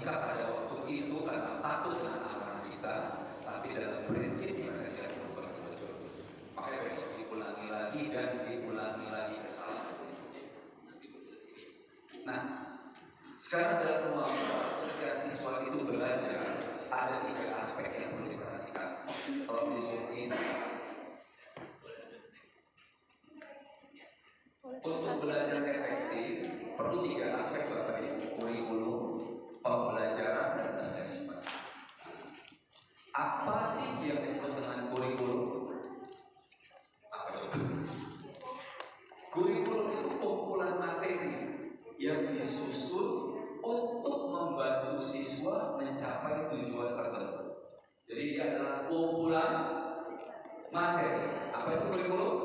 bersikap pada waktu itu karena takut dengan amanah kita, tapi dalam prinsipnya tidak berubah betul. Maka besok diulangi lagi dan diulangi lagi kesalahan. Nah, sekarang dalam ruang ketika siswa itu belajar, ada 3 aspek yang perlu diperhatikan. Kalau di zoom in, untuk belajar efektif perlu 3 aspek Bapak Ibu: kurikulum, pembelajaran, dan asesmen. Apa sih yang disebut dengan kurikulum? Apa itu? Kurikulum itu kumpulan materi yang disusun untuk membantu siswa mencapai tujuan tertentu. Jadi dia adalah kumpulan materi. Apa itu kurikulum?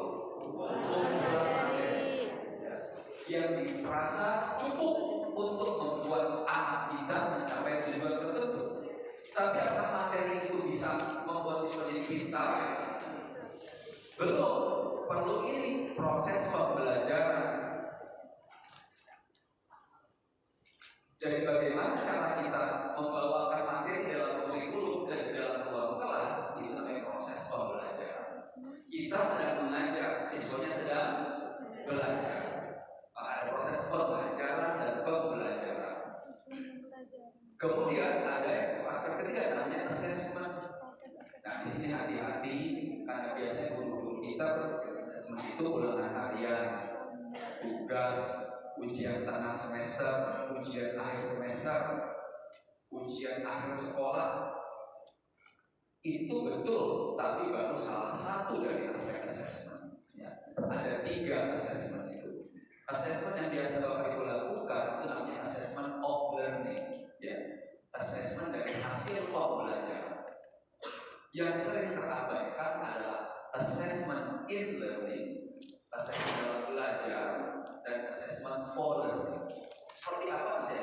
Kumpulan materi yang dirasa cukup untuk membuat anak kita mencapai tujuan tertentu. Tapi apakah materi itu bisa membuat siswa jadi pintar? Belum. Perlu ini proses pembelajaran. Jadi bagaimana cara kita membawakan materi dalam kurikulum dan dalam ruang kelas, itu namanya proses pembelajaran. Kita sedang mengajar, siswanya sedang belajar. Ada proses pembelajaran dan pembelajaran. Kemudian ada aspek ketiga namanya assessment. Nah, di sini hati-hati karena biasanya guru-guru kita assessment itu ulangan harian, tugas, ujian tengah semester, ujian akhir semester, ujian akhir sekolah. Itu betul, tapi baru salah satu dari aspek assessment. Ya, ada 3 assessment itu. Assessment yang biasa Bapak Ibu lakukan itu namanya assessment of learning, ya, assessment dari hasil pembelajaran. Yang sering terabaikan adalah assessment in learning, assessment dalam belajar, dan assessment for learning. Seperti apa saja?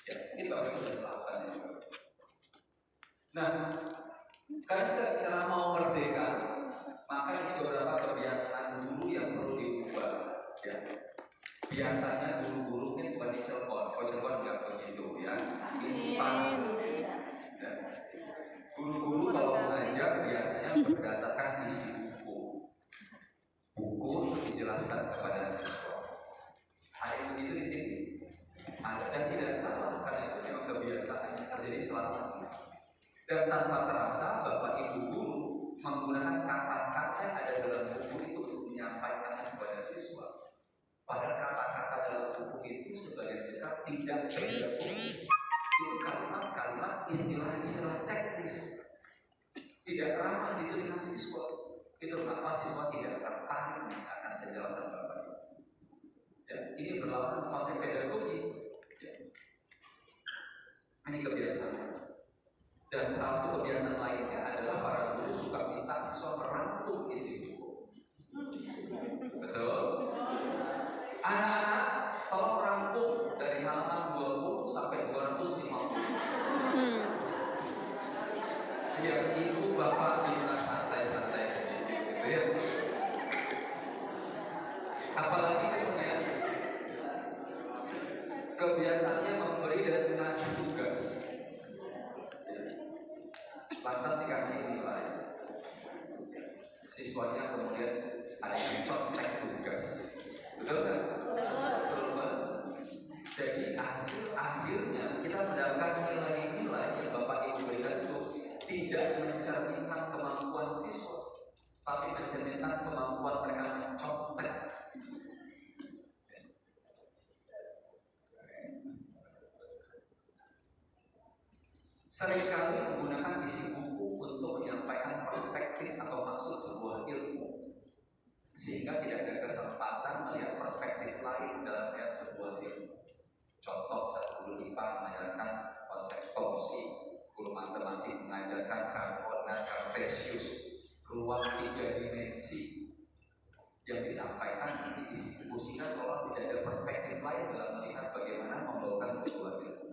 Ya, ini Bapak Ibu sudah melakukan juga. Nah, kalau kita bicara mau merdeka, maka ini beberapa kebiasaan guru yang perlu diubah. Ya. Biasanya guru-guru ini bukan di Cilegon, kalau Cilegon nggak begitu ya. Ini panas. Ya. Guru-guru kalau mengajar biasanya berdasarkan isi buku. Buku untuk dijelaskan kepada siswa. Ada yang begitu di sini. Ada dan tidak salah karena itu memang kebiasaan yang terjadi selama ini. Dan tanpa terasa Bapak Ibu guru menggunakan kata-kata yang ada dalam buku itu untuk menyampaikan kepada siswa. Padahal kata-kata dalam buku itu sebagian besar tidak tergabung. Itu kalimat-kalimat istilah-istilah teknis, tidak ramah di telinga siswa. Itu kenapa siswa tidak tertarik akan penjelasan Bapak Ibu. Ya, ini berlaku konsep pedagogi. Ya. Ini kebiasaan. Dan salah satu kebiasaan lainnya adalah para guru suka minta siswa merangkum isi buku. Betul? Anak-anak, tolong rangkum dari halaman 20 sampai 250. Biar ibu bapak bisa santai-santai gitu ya. Apalagi kemudian kebiasaannya memberi dan menagih tugas. Lantas dikasih nilai. Siswanya kemudian ada yang contek tugas. Betul kan? Betul. Jadi hasil akhirnya kita mendapatkan nilai-nilai yang Bapak Ibu berikan itu tidak mencerminkan kemampuan siswa, tapi mencerminkan kemampuan mereka mencontek. Seringkali menggunakan isi buku untuk menyampaikan perspektif atau maksud sebuah ilmu, sehingga tidak ada kesempatan melihat perspektif lain dalam melihat sebuah ilmu. Contoh, satu guru IPA mengajarkan konsep torsi, guru matematik mengajarkan koordinat kartesius, ruang 3 dimensi. Yang disampaikan di isi buku, sehingga seolah tidak ada perspektif lain dalam melihat bagaimana membawakan sebuah ilmu.